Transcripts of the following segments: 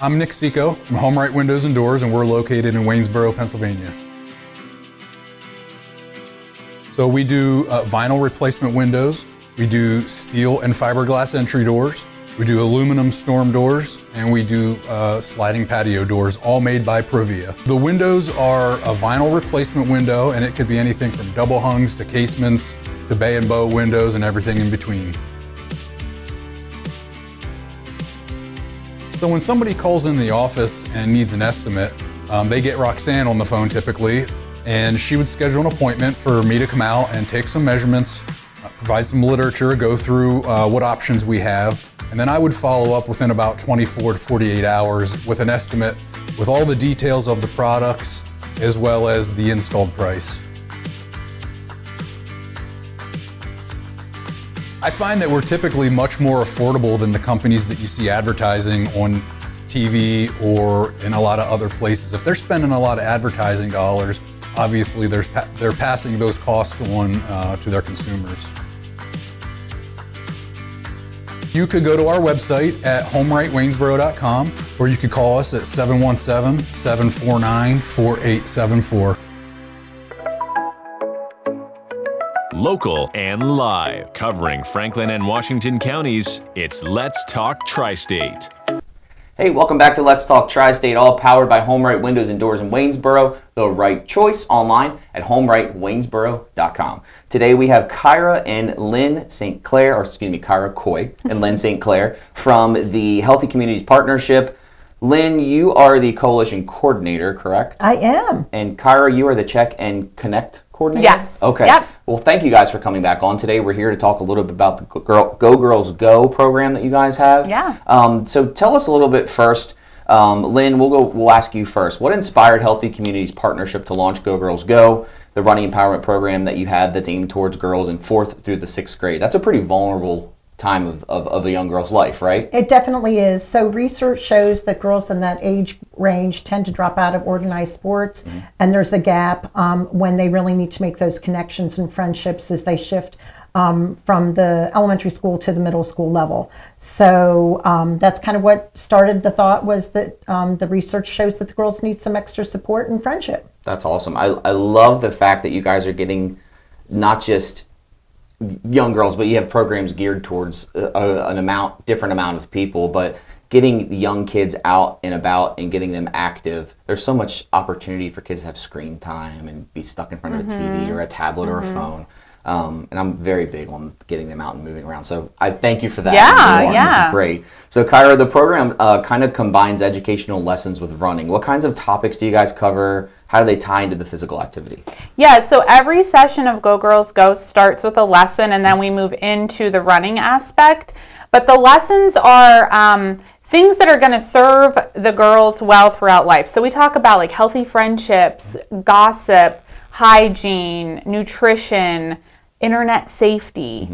I'm Nick Seco from Home Right Windows and Doors, and we're located in Waynesboro, Pennsylvania. So we do vinyl replacement windows, we do steel and fiberglass entry doors, we do aluminum storm doors, and we do sliding patio doors, all made by Provia. The windows are a vinyl replacement window, and it could be anything from double hungs to casements to bay and bow windows and everything in between. So when somebody calls in the office and needs an estimate, they get Roxanne on the phone typically, and she would schedule an appointment for me to come out and take some measurements, provide some literature, go through what options we have, and then I would follow up within about 24 to 48 hours with an estimate with all the details of the products as well as the installed price. I find that we're typically much more affordable than the companies that you see advertising on TV or in a lot of other places. If they're spending a lot of advertising dollars, obviously they're passing those costs on to their consumers. You could go to our website at homerightwaynesboro.com, or you could call us at 717-749-4874. Local and live, covering Franklin and Washington counties, it's Let's Talk TriState. Hey, welcome back to Let's Talk TriState, all powered by Home Right Windows and Doors in Waynesboro, the right choice, online at homerightwaynesboro.com. Today we have Kyra and Lynn StClair, or excuse me, Kyra Coy and Lynn StClair from the Healthy Communities Partnership. Lynn, you are the coalition coordinator, correct? I am. And Kyra, you are the Check and Connect coordinator? Yes. Okay. Yep. Well, thank you guys for coming back on today. We're here to talk a little bit about the Go Girls Go program that you guys have. Yeah. So tell us a little bit first. Lynn, we'll ask you first. What inspired Healthy Communities Partnership to launch Go Girls Go, the running empowerment program that you have that's aimed towards girls in 4th through the 6th grade? That's a pretty vulnerable time of a young girl's life, right? It definitely is. So research shows that girls in that age range tend to drop out of organized sports, and there's a gap when they really need to make those connections and friendships as they shift from the elementary school to the middle school level. So that's kind of what started the thought, was that the research shows that the girls need some extra support and friendship. That's awesome. I love the fact that you guys are getting not just young girls, but you have programs geared towards different amount of people, but getting the young kids out and about and getting them active. There's so much opportunity for kids to have screen time and be stuck in front of a TV or a tablet or a phone. And I'm very big on getting them out and moving around. So I thank you for that. Yeah. It's great. So Kyra, the program kind of combines educational lessons with running. What kinds of topics do you guys cover? How do they tie into the physical activity? Yeah, so every session of Go Girls Go starts with a lesson, and then we move into the running aspect. But the lessons are things that are going to serve the girls well throughout life. So we talk about like healthy friendships, gossip, hygiene, nutrition, internet safety,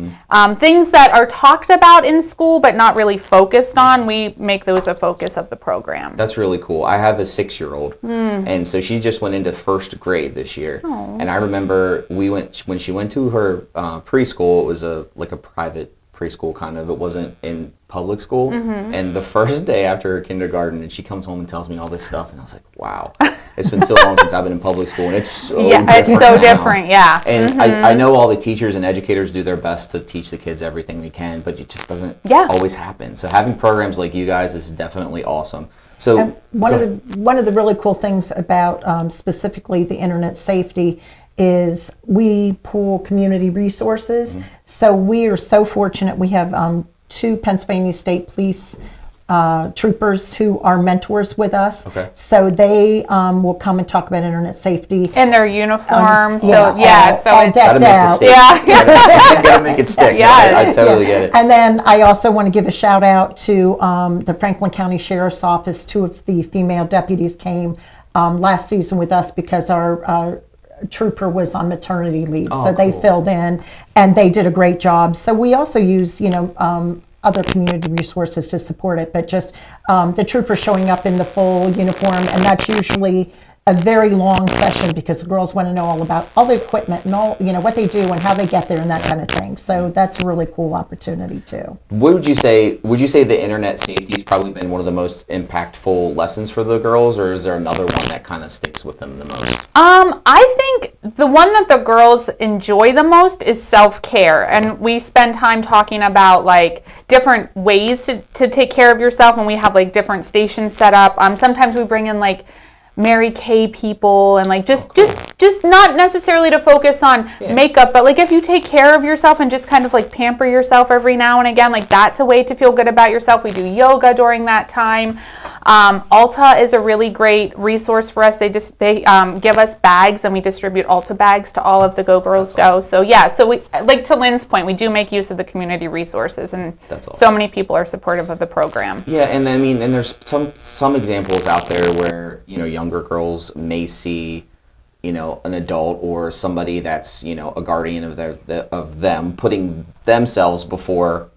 things that are talked about in school but not really focused on. We make those a focus of the program. That's really cool. I have a 6-year-old, and so she just went into 1st grade this year. And I remember when she went to her preschool. It was like a private preschool kind of. It wasn't in public school. And the first day after her kindergarten, and she comes home and tells me all this stuff, and I was like, wow. It's been so long since I've been in public school, and it's so different. It's so different, yeah. And I know all the teachers and educators do their best to teach the kids everything they can, but it just doesn't always happen. So having programs like you guys is definitely awesome. So one of the really cool things about specifically the internet safety is we pool community resources. So we are so fortunate. We have 2 Pennsylvania State Police troopers who are mentors with us. Okay. So they will come and talk about internet safety. In their uniforms. So all decked out. Gotta make it stick. Yes. I totally get it. And then I also want to give a shout out to the Franklin County Sheriff's Office. 2 of the female deputies came last season with us because our trooper was on maternity leave. So they filled in and they did a great job. So we also use, other community resources to support it, but just the trooper showing up in the full uniform, and that's usually a very long session because the girls want to know all about all the equipment and all, what they do and how they get there and that kind of thing. So that's a really cool opportunity too. What would you say the internet safety has probably been one of the most impactful lessons for the girls, or is there another one that kind of sticks with them the most? I think the one that the girls enjoy the most is self-care, and we spend time talking about like different ways to take care of yourself, and we have like different stations set up. Sometimes we bring in like Mary Kay people and like just not necessarily to focus on makeup, but like if you take care of yourself and just kind of like pamper yourself every now and again, like that's a way to feel good about yourself. We do yoga during that time. Ulta is a really great resource for us. They give us bags, and we distribute Ulta bags to all of the Go Girls Go. Awesome. So yeah, so we, like to Lynn's point, we do make use of the community resources, and That's awesome. so many people are supportive of the program. Yeah, and I mean, and there's some examples out there where younger girls may see an adult or somebody that's a guardian of them putting themselves before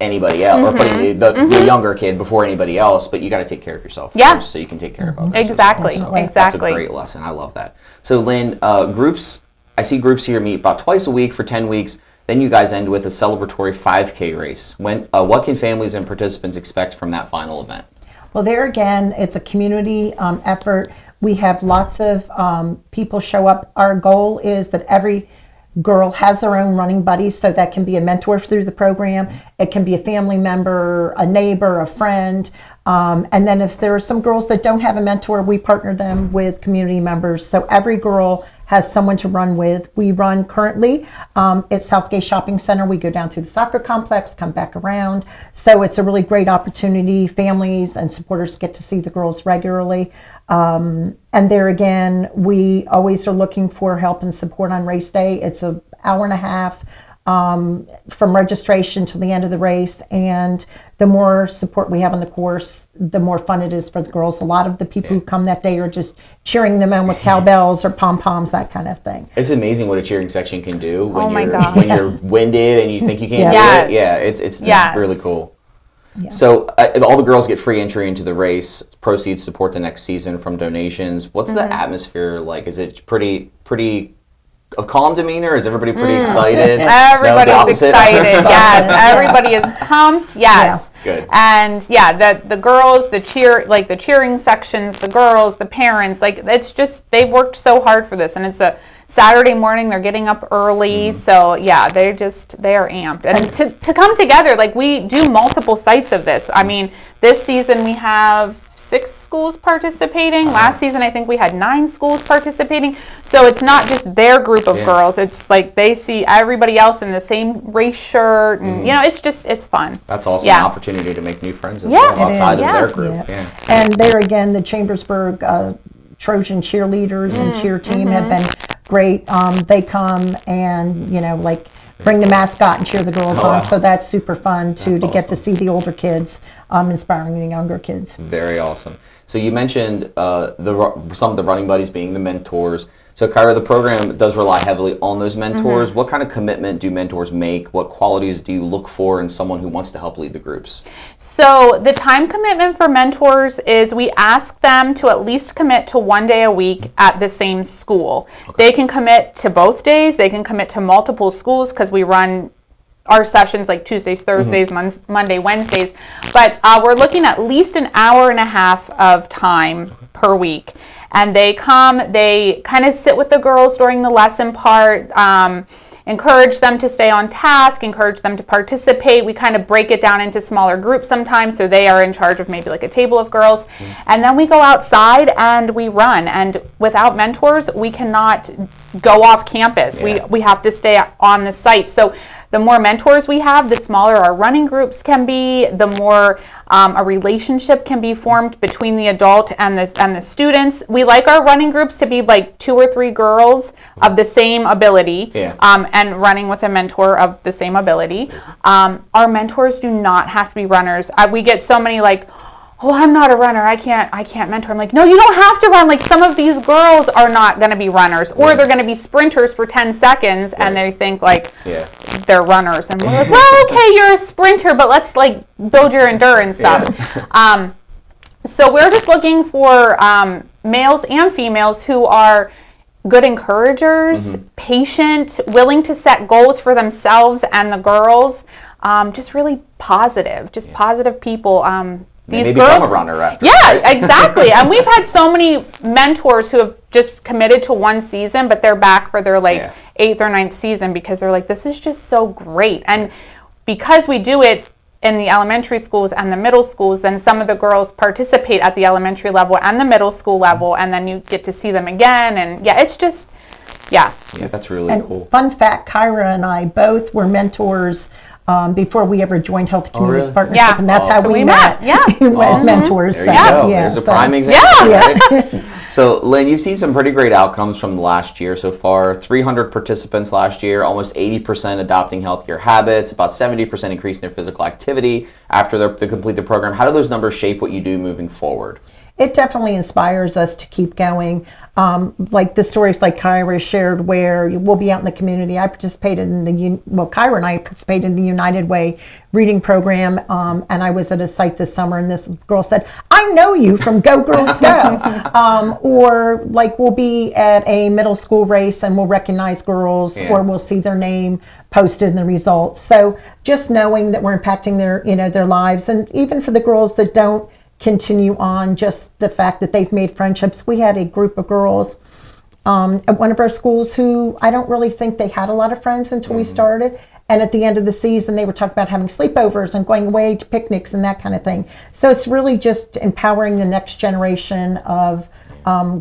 anybody else, or putting the younger kid before anybody else, but you got to take care of yourself first so you can take care of others. Exactly. So Exactly. That's a great lesson. I love that. So Lynn, I see groups here meet about twice a week for 10 weeks. Then you guys end with a celebratory 5K race. What can families and participants expect from that final event? Well, there again, it's a community effort. We have lots of people show up. Our goal is that every girl has their own running buddy, so that can be a mentor through the program. It can be a family member, a neighbor, a friend. And then if there are some girls that don't have a mentor, we partner them with community members. So every girl has someone to run with. We run currently at Southgate Shopping Center. We go down through the soccer complex, come back around. So it's a really great opportunity. Families and supporters get to see the girls regularly. And there again, we always are looking for help and support on race day. It's an hour and a half from registration to the end of the race. And the more support we have on the course, the more fun it is for the girls. A lot of the people who come that day are just cheering them on with cowbells or pom-poms, that kind of thing. It's amazing what a cheering section can do when my you're winded and you think you can't do it. Yeah, it's really cool. Yeah. So all the girls get free entry into the race. Proceeds support the next season from donations. What's the atmosphere like? Is it pretty a calm demeanor? Is everybody pretty excited? Everybody's excited. Yes, everybody is pumped. Yes. Yeah. Good. And the girls, the cheering sections, the girls, the parents, it's just they've worked so hard for this, and it's a Saturday morning. They're getting up early, so they are amped. And to come together, we do multiple sites of this. I mean, this season we have 6 schools participating. Last season I think we had 9 schools participating. So it's not just their group of girls. It's like they see everybody else in the same race shirt, and it's fun. That's also an opportunity to make new friends as well outside of their group. Yeah. And there again, the Chambersburg Trojan cheerleaders and cheer team have been great. They come and bring the mascot and cheer the girls on. Wow. So that's super fun to get to see the older kids inspiring the younger kids. Very awesome. So you mentioned some of the running buddies being the mentors. So Kyra, the program does rely heavily on those mentors. What kind of commitment do mentors make? What qualities do you look for in someone who wants to help lead the groups? So the time commitment for mentors is we ask them to at least commit to 1 day a week at the same school. Okay. They can commit to both days. They can commit to multiple schools because we run our sessions like Tuesdays, Thursdays, Monday, Wednesdays. But we're looking at least an hour and a half of time per week. And they come, they kind of sit with the girls during the lesson part, encourage them to stay on task, encourage them to participate. We kind of break it down into smaller groups sometimes, so they are in charge of maybe like a table of girls. And then we go outside and we run. And without mentors, we cannot go off campus. We have to stay on the site. So the more mentors we have, the smaller our running groups can be, the more a relationship can be formed between the adult and the students. We like our running groups to be like 2 or 3 girls of the same ability, and running with a mentor of the same ability. Our mentors do not have to be runners. We get so many oh, I'm not a runner, I can't mentor. I'm like, no, you don't have to run. Some of these girls are not going to be runners, or they're going to be sprinters for 10 seconds, and they think they're runners. And we're like, well, okay, you're a sprinter, but let's build your endurance up. So we're just looking for males and females who are good encouragers, patient, willing to set goals for themselves and the girls, just really positive, positive people. These Maybe girls, become a runner after. yeah, exactly. And we've had so many mentors who have just committed to one season, but they're back for their 8th or 9th season because they're like, this is just so great. And because we do it in the elementary schools and the middle schools, then some of the girls participate at the elementary level and the middle school level, and then you get to see them again. And it's just, Yeah, that's really cool. Fun fact, Kyra and I both were mentors before we ever joined Healthy Communities really? Partnership, Yeah. and that's how So we we met. met, yeah. As mentors. There you go. There's a prime example. Right? So, Lynn, you've seen some pretty great outcomes from the last year so far. 300 participants last year, almost 80% adopting healthier habits, about 70% increase in their physical activity after they complete the program. How do those numbers shape what you do moving forward? It definitely inspires us to keep going. Like the stories like Kyra shared where we'll be out in the community. I participated in Kyra and I participated in the United Way reading program, and I was at a site this summer, and this girl said, I know you from Go Girls Go. Or like we'll be at a middle school race and we'll recognize girls, or we'll see their name posted in the results. So just knowing that we're impacting their lives, and even for the girls that don't continue on, just the fact that they've made friendships. We had a group of girls at one of our schools who I don't really think they had a lot of friends until we started. And at the end of the season, they were talking about having sleepovers and going away to picnics and that kind of thing. So it's really just empowering the next generation of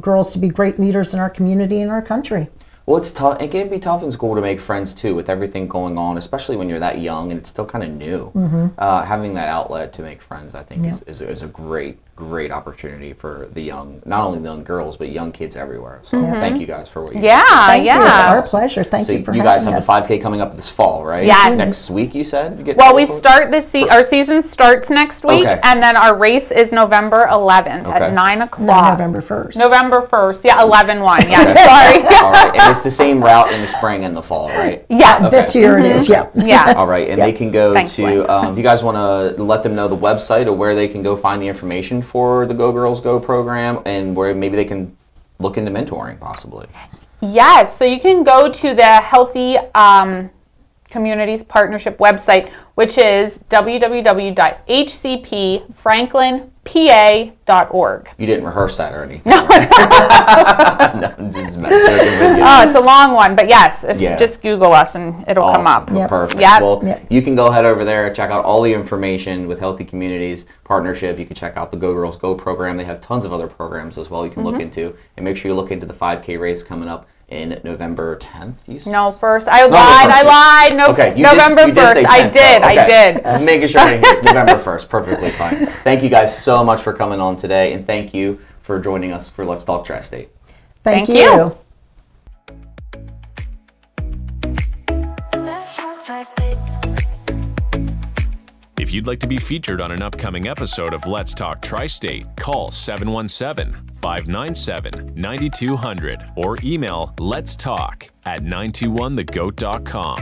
girls to be great leaders in our community and our country. Well, it's tough. It can be tough in school to make friends too, with everything going on, especially when you're that young and it's still kind of new. Having that outlet to make friends, I think, is a great opportunity for the young, not only the young girls, but young kids everywhere. So thank you guys for what you do. Thank you. It's our pleasure. Thank you for having us. So you guys have the 5K coming up this fall, right? Yes. Next week, you said? Well, we start our season starts next week, and then our race is November 11th at 9 o'clock. November 1st. November 1st. Yeah, 11/1. Yeah, sorry. All right. And it's the same route in the spring and the fall, right? Yeah. This year it is, Yeah. All right. And they can go Thanks, to, Lynn. if you guys want to let them know the website or where they can go find the information for the Go Girls Go program, and where maybe they can look into mentoring possibly. Yes, so you can go to the Healthy Communities Partnership website, which is www.hcpfranklinpa.org. You didn't rehearse that or anything? No. Right? No, I'm just joking with you. Oh, it's a long one, but yes, if you just Google us and it'll come up. Perfect. Yep. Well, you can go ahead over there, check out all the information with Healthy Communities Partnership. You can check out the Go Girls Go program. They have tons of other programs as well you can look into. And make sure you look into the 5K race coming up in November 10th. No, 1st. I lied. No, okay, November 1st. I did. I'm making sure I hear November 1st. Perfectly fine. Thank you guys so much for coming on today, and thank you for joining us for Let's Talk TriState. Thank you. If you'd like to be featured on an upcoming episode of Let's Talk TriState, call 717-597-9200 or email letstalk@921thegoat.com.